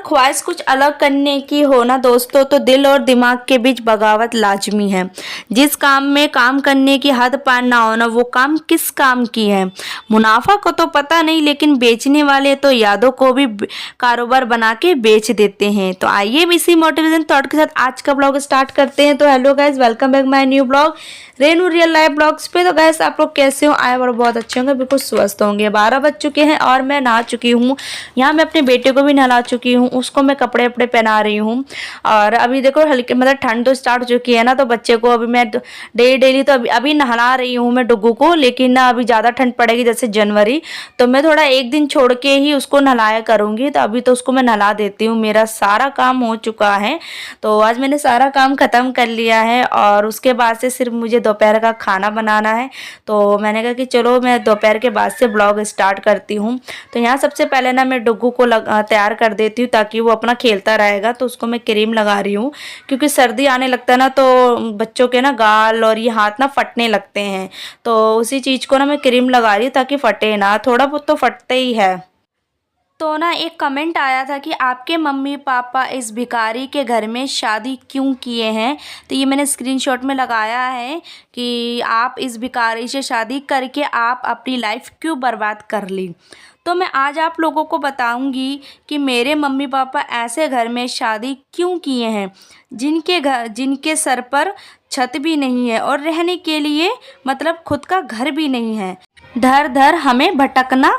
ख्वाहिश कुछ अलग करने की हो ना दोस्तों, तो दिल और दिमाग के बीच बगावत लाजमी है। जिस काम में काम करने की हद पार ना हो ना, वो काम किस काम की है। मुनाफा को तो पता नहीं, लेकिन बेचने वाले तो यादों को भी कारोबार बना के बेच देते हैं। तो आइए इसी मोटिवेशन थॉट के साथ आज का ब्लॉग स्टार्ट करते हैं। तो hello guys, welcome back my new blog Renu real life blogs पे। तो गाइस आप लोग कैसे हो? आए और बहुत अच्छे होंगे, बिल्कुल स्वस्थ होंगे। 12 बज चुके हैं और मैं नहा चुकी हूँ। यहाँ मैं अपने बेटे को भी नहला चुकी हूँ, उसको मैं कपड़े वपड़े पहना रही हूँ। और अभी देखो हल्के मतलब ठंड तो स्टार्ट हो चुकी है ना, तो बच्चे को अभी मैं डेली तो अभी नहला रही हूँ मैं डुग्गू को। लेकिन ना अभी ज़्यादा ठंड पड़ेगी जैसे जनवरी, तो मैं थोड़ा एक दिन छोड़ के ही उसको नहलाया करूँगी। तो अभी तो उसको मैं नहला देती हूँ। मेरा सारा काम हो चुका है, तो आज मैंने सारा काम ख़त्म कर लिया है। और उसके बाद से सिर्फ मुझे दोपहर का खाना बनाना है। तो मैंने कहा कि चलो मैं दोपहर के बाद से ब्लॉग स्टार्ट करती हूँ। तो यहाँ सबसे पहले ना मैं डुग्गू को तैयार कर देती हूँ ताकि वो अपना खेलता रहेगा। तो उसको मैं क्रीम लगा रही हूँ, क्योंकि सर्दी आने लगता है ना, तो बच्चों के ना गाल और ये हाथ ना फटने लगते हैं। तो उसी चीज़ को ना मैं क्रीम लगा रही हूँ ताकि फटे ना, थोड़ा बहुत तो फटते ही है। तो ना एक कमेंट आया था कि आपके मम्मी पापा इस भिखारी के घर में शादी क्यों किए हैं। तो ये मैंने स्क्रीनशॉट में लगाया है कि आप इस भिखारी से शादी करके आप अपनी लाइफ क्यों बर्बाद कर ली। तो मैं आज आप लोगों को बताऊंगी कि मेरे मम्मी पापा ऐसे घर में शादी क्यों किए हैं जिनके सर पर छत भी नहीं है और रहने के लिए मतलब खुद का घर भी नहीं है। धर धर हमें भटकना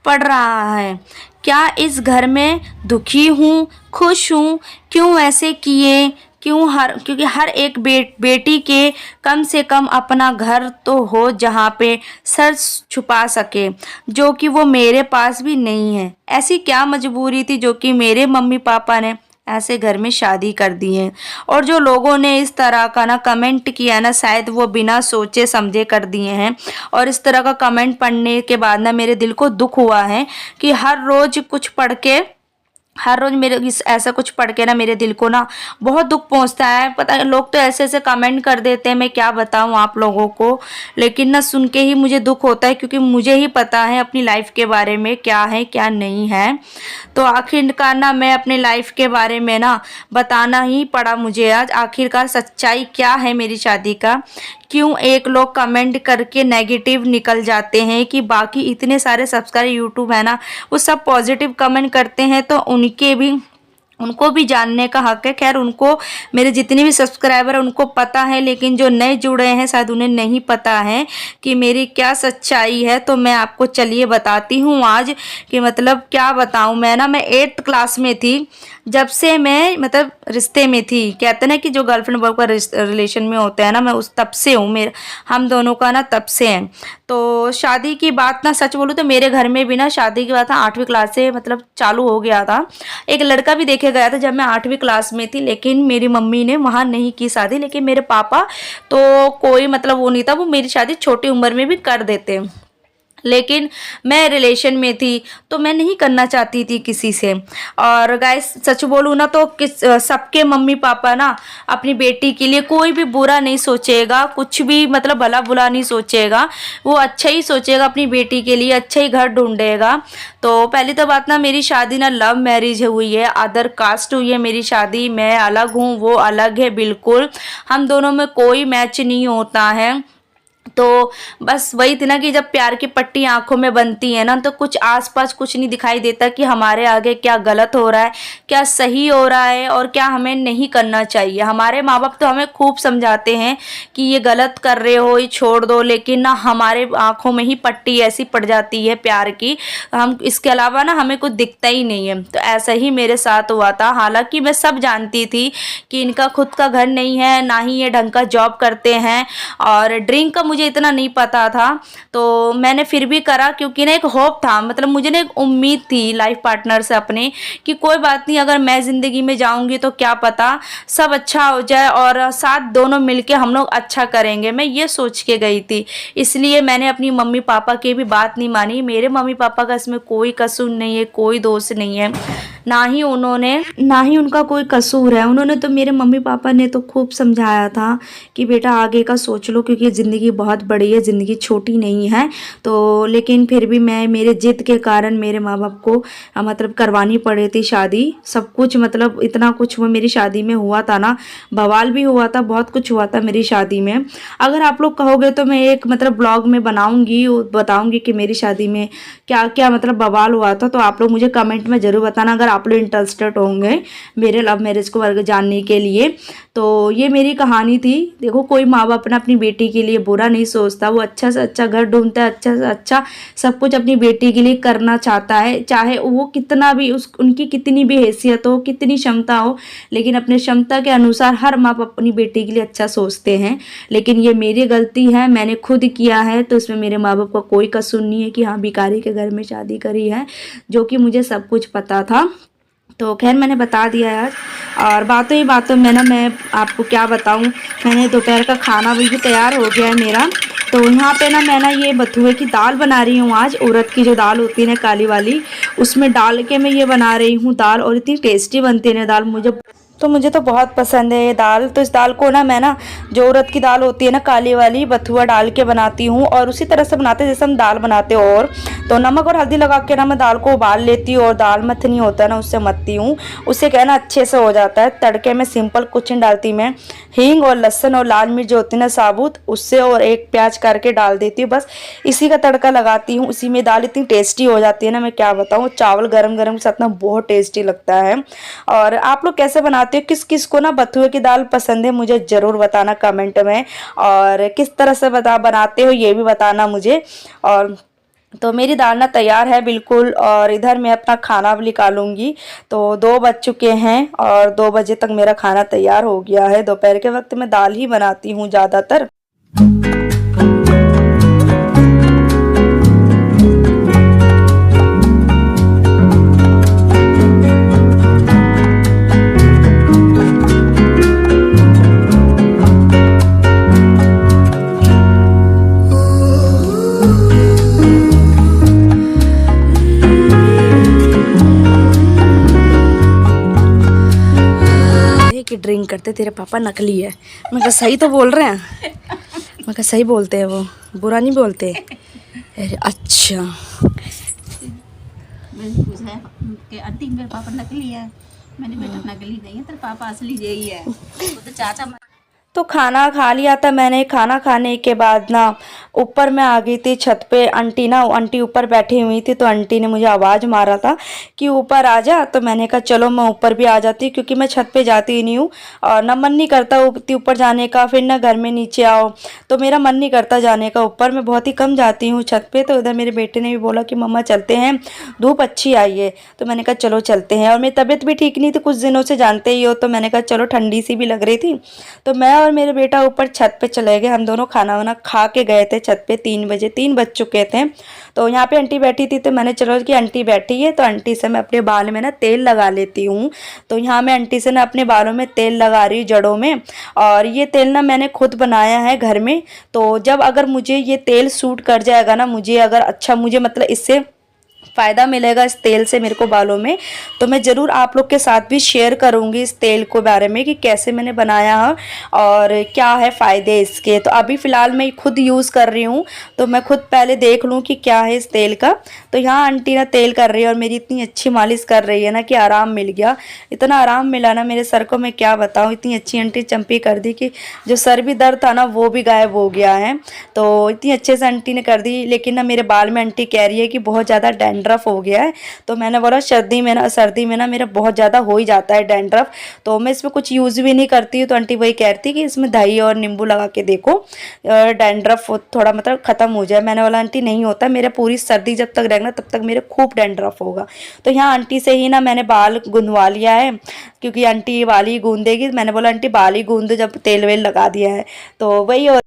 पड़ रहा है। क्या इस घर में दुखी हूँ, खुश हूँ, क्यों ऐसे किए, क्योंकि हर एक बेटी के कम से कम अपना घर तो हो जहाँ पे सर छुपा सके, जो कि वो मेरे पास भी नहीं है। ऐसी क्या मजबूरी थी जो कि मेरे मम्मी पापा ने ऐसे घर में शादी कर दी है। और जो लोगों ने इस तरह का ना कमेंट किया ना, शायद वो बिना सोचे समझे कर दिए हैं। और इस तरह का कमेंट पढ़ने के बाद ना मेरे दिल को दुख हुआ है कि हर रोज मेरे ऐसा कुछ पढ़ के ना मेरे दिल को ना बहुत दुख पहुंचता है। पता है लोग तो ऐसे ऐसे कमेंट कर देते हैं, मैं क्या बताऊं आप लोगों को। लेकिन ना सुन के ही मुझे दुख होता है, क्योंकि मुझे ही पता है अपनी लाइफ के बारे में क्या है क्या नहीं है। तो आखिरकार ना मैं अपनी लाइफ के बारे में ना बताना ही पड़ा मुझे आज। आखिरकार सच्चाई क्या है मेरी शादी का, क्यों एक लोग कमेंट करके नेगेटिव निकल जाते हैं कि बाकी इतने सारे सब्सक्राइबर यूट्यूब है ना, वो सब पॉजिटिव कमेंट करते हैं। तो उनको भी जानने का हक है। खैर उनको, मेरे जितने भी सब्सक्राइबर हैं उनको पता है, लेकिन जो नए जुड़े हैं शायद उन्हें नहीं पता है कि मेरी क्या सच्चाई है। तो मैं आपको चलिए बताती हूँ आज कि मतलब क्या बताऊँ। मैं 8th क्लास में थी जब से मैं मतलब रिश्ते में थी। कहते हैं कि जो गर्लफ्रेंड बॉयफ्रेंड का रिलेशन में होते हैं ना, मैं उस तब से हूँ। मेरे हम दोनों का ना तब से है। तो शादी की बात ना सच बोलूँ तो मेरे घर में भी ना शादी की बात ना 8वीं क्लास से मतलब चालू हो गया था। एक लड़का भी देखे गया था जब मैं 8वीं क्लास में थी, लेकिन मेरी मम्मी ने वहाँ नहीं की शादी। लेकिन मेरे पापा तो कोई मतलब वो नहीं था, वो मेरी शादी छोटी उम्र में भी कर देते। लेकिन मैं रिलेशन में थी तो मैं नहीं करना चाहती थी किसी से। और गाइस सच बोलूँ ना तो सबके मम्मी पापा ना अपनी बेटी के लिए कोई भी बुरा नहीं सोचेगा, कुछ भी मतलब भला बुरा नहीं सोचेगा। वो अच्छा ही सोचेगा अपनी बेटी के लिए, अच्छा ही घर ढूंढेगा। तो पहली तो बात ना, मेरी शादी ना लव मैरिज हुई है, अदर कास्ट हुई है मेरी शादी। मैं अलग हूँ, वो अलग है, बिल्कुल हम दोनों में कोई मैच नहीं होता है। तो बस वही थी ना कि जब प्यार की पट्टी आंखों में बनती है ना, तो कुछ आसपास कुछ नहीं दिखाई देता कि हमारे आगे क्या गलत हो रहा है, क्या सही हो रहा है और क्या हमें नहीं करना चाहिए। हमारे माँ बाप तो हमें खूब समझाते हैं कि ये गलत कर रहे हो, ये छोड़ दो, लेकिन ना हमारे आंखों में ही पट्टी ऐसी पड़ जाती है प्यार की, हम इसके अलावा ना हमें कुछ दिखता ही नहीं है। तो ऐसा ही मेरे साथ हुआ था। हालांकि मैं सब जानती थी कि इनका खुद का घर नहीं है, ना ही ये ढंग का जॉब करते हैं, और ड्रिंक का मुझे इतना नहीं पता था। तो मैंने फिर भी करा, क्योंकि ना एक होप था, मतलब मुझे ना एक उम्मीद थी लाइफ पार्टनर से अपने कि कोई बात नहीं, अगर मैं ज़िंदगी में जाऊंगी तो क्या पता सब अच्छा हो जाए और साथ दोनों मिलके हम लोग अच्छा करेंगे। मैं ये सोच के गई थी, इसलिए मैंने अपनी मम्मी पापा की भी बात नहीं मानी। मेरे मम्मी पापा का इसमें कोई कसूर नहीं है, कोई दोष नहीं है। ना ही उनका कोई कसूर है। उन्होंने तो, मेरे मम्मी पापा ने तो खूब समझाया था कि बेटा आगे का सोच लो, क्योंकि ज़िंदगी बहुत बड़ी है, ज़िंदगी छोटी नहीं है। तो लेकिन फिर भी मैं, मेरे ज़िद के कारण मेरे माँ बाप को मतलब करवानी पड़ी थी शादी। सब कुछ मतलब इतना कुछ वो मेरी शादी में हुआ था ना, बवाल भी हुआ था, बहुत कुछ हुआ था मेरी शादी में। अगर आप लोग कहोगे तो मैं एक मतलब ब्लॉग में बनाऊंगी, बताऊंगी कि मेरी शादी में क्या क्या मतलब बवाल हुआ था। तो आप लोग मुझे कमेंट में ज़रूर बताना अगर आप लोग इंटरेस्टेड होंगे मेरे लव मैरिज को वर्ग जानने के लिए। तो ये मेरी कहानी थी। देखो, कोई माँ बाप अपनी बेटी के लिए बुरा नहीं सोचता, वो अच्छा से अच्छा घर ढूंढता है, अच्छा से अच्छा सब कुछ अपनी बेटी के लिए करना चाहता है, चाहे वो कितना भी उनकी कितनी भी हैसियत हो, कितनी क्षमता हो, लेकिन अपने क्षमता के अनुसार हर माँ बाप अपनी बेटी के लिए अच्छा सोचते हैं। लेकिन ये मेरी गलती है, मैंने खुद किया है, तो इसमें मेरे माँ बाप का कोई कसूर नहीं है कि हाँ भिखारी के घर में शादी करी है, जो कि मुझे सब कुछ पता था। तो खैर मैंने बता दिया यार। और बातों ही बातों में ना, मैं आपको क्या बताऊं, मैंने दोपहर का खाना भी तैयार हो गया है मेरा। तो यहाँ पे ना मैं ना ये बथुए की दाल बना रही हूँ आज, उड़द की जो दाल होती है ना काली वाली, उसमें डाल के मैं ये बना रही हूँ दाल। और इतनी टेस्टी बनती है ना दाल, मुझे तो बहुत पसंद है ये दाल। तो इस दाल को ना मैं ना, जो उड़द की दाल होती है ना काली वाली, बथुआ डाल के बनाती हूँ, और उसी तरह से बनाते हैं जैसे हम दाल बनाते हो। और तो नमक और हल्दी लगा के ना मैं दाल को उबाल लेती हूँ, और दाल मथनी होता है ना उससे मथती हूँ, उससे क्या है ना अच्छे से हो जाता है। तड़के में सिंपल कुछ नहीं डालती मैं, हींग और लहसुन और लाल मिर्च जो होती है ना साबुत, उससे और एक प्याज करके डाल देती हूँ, बस इसी का तड़का लगाती हूँ। उसी में दाल इतनी टेस्टी हो जाती है ना, मैं क्या बताऊँ, चावल गरम गरम के साथ ना बहुत टेस्टी लगता है। और आप लोग कैसे बनाते हो, किस किस को ना बथुए की दाल पसंद है, मुझे ज़रूर बताना कमेंट में। और किस तरह से बनाते हो ये भी बताना मुझे। और तो मेरी दाल ना तैयार है बिल्कुल, और इधर मैं अपना खाना भी निकालूंगी। तो 2 बज चुके हैं, और 2 बजे तक मेरा खाना तैयार हो गया है। दोपहर के वक्त मैं दाल ही बनाती हूँ ज़्यादातर। कि ड्रिंक करते तेरे पापा नकली है। मैं कहा सही तो बोल रहे हैं, मैं कहा सही बोलते हैं, वो बुरा नहीं बोलते। अरे अच्छा, मैंने पूछा है कि आंटी मेरे पापा नकली है। मैंने बेटा नकली नहीं है, तेरे पापा असली यही है। वो तो चाचा। तो खाना खा लिया था मैंने। खाना खाने के बाद ना ऊपर मैं आ गई थी छत पे। आंटी ऊपर बैठी हुई थी, तो आंटी ने मुझे आवाज़ मारा था कि ऊपर आ जा। तो मैंने कहा चलो मैं ऊपर भी आ जाती, क्योंकि मैं छत पे जाती ही नहीं हूँ, और ना मन नहीं करता ऊपर जाने का, फिर ना घर में नीचे आओ, तो मेरा मन नहीं करता जाने का ऊपर। मैं बहुत ही कम जाती हूँ छत पे। तो इधर मेरे बेटे ने भी बोला कि मम्मा चलते हैं, धूप अच्छी आई है। तो मैंने कहा चलो चलते हैं। और मेरी तबीयत भी ठीक नहीं थी कुछ दिनों से, जानते ही हो, तो मैंने कहा चलो, ठंडी सी भी लग रही थी। तो मैं और मेरे बेटा ऊपर छत पे चले गए। हम दोनों खाना वाना खा के गए थे छत पे। 3 बजे, 3 बज चुके थे। तो यहाँ पे आंटी बैठी थी, तो मैंने चलो कि आंटी बैठी है तो आंटी से मैं अपने बाल में ना तेल लगा लेती हूँ। तो यहाँ मैं आंटी से ना अपने बालों में तेल लगा रही हूँ, जड़ों में। और ये तेल ना मैंने खुद बनाया है घर में। तो जब अगर मुझे ये तेल सूट कर जाएगा ना, मुझे अगर अच्छा, मुझे मतलब इससे फ़ायदा मिलेगा इस तेल से मेरे को बालों में, तो मैं ज़रूर आप लोग के साथ भी शेयर करूँगी इस तेल को बारे में कि कैसे मैंने बनाया है और क्या है फ़ायदे इसके। तो अभी फ़िलहाल मैं खुद यूज़ कर रही हूँ, तो मैं खुद पहले देख लूँ कि क्या है इस तेल का। तो यहाँ आंटी ना तेल कर रही है और मेरी इतनी अच्छी मालिश कर रही है ना कि आराम मिल गया। इतना आराम मिला ना मेरे सर को, मैं क्या बताऊँ। इतनी अच्छी आंटी चंपी कर दी कि जो सर भी दर्द था ना वो भी गायब हो गया है। तो इतनी अच्छे से आंटी ने कर दी। लेकिन ना मेरे बाल में आंटी कह रही है कि बहुत ज़्यादा डैंड्रफ हो गया है। तो मैंने बोला सर्दी में ना मेरा बहुत ज़्यादा हो ही जाता है डैंड्रफ, तो मैं इसमें कुछ यूज़ भी नहीं करती हूँ। तो आंटी वही कहती कि इसमें दही और नींबू लगा के देखो, डैंड्रफ थोड़ा मतलब ख़त्म हो जाए। मैंने बोला आंटी नहीं होता, मेरा पूरी सर्दी जब तक रहेगा तब तक मेरे खूब डैंड्रफ होगा। तो यहाँ आंटी से ही ना मैंने बाल गुंदवा लिया है, क्योंकि आंटी बाल ही गूंदेगी। मैंने बोला आंटी बाल ही गूंद, जब तेल वेल लगा दिया है। तो वही। और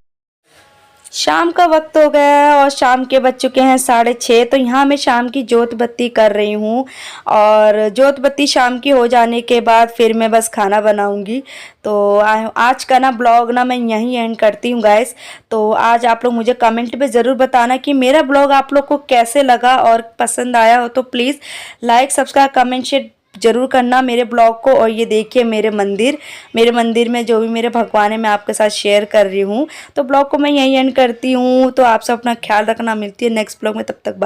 शाम का वक्त हो गया है और शाम के बज चुके हैं 6:30। तो यहाँ मैं शाम की जोत बत्ती कर रही हूँ, और जोत बत्ती शाम की हो जाने के बाद फिर मैं बस खाना बनाऊँगी। तो आज का ना ब्लॉग ना मैं यहीं एंड करती हूँ गाइस। तो आज आप लोग मुझे कमेंट में ज़रूर बताना कि मेरा ब्लॉग आप लोग को कैसे लगा, और पसंद आया हो तो please like, subscribe, comment, share ज़रूर करना मेरे ब्लॉग को। और ये देखिए मेरे मंदिर में जो भी मेरे भगवान है मैं आपके साथ शेयर कर रही हूँ। तो ब्लॉग को मैं यहीं एंड करती हूँ। तो आप सब अपना ख्याल रखना, मिलती है नेक्स्ट ब्लॉग में, तब तक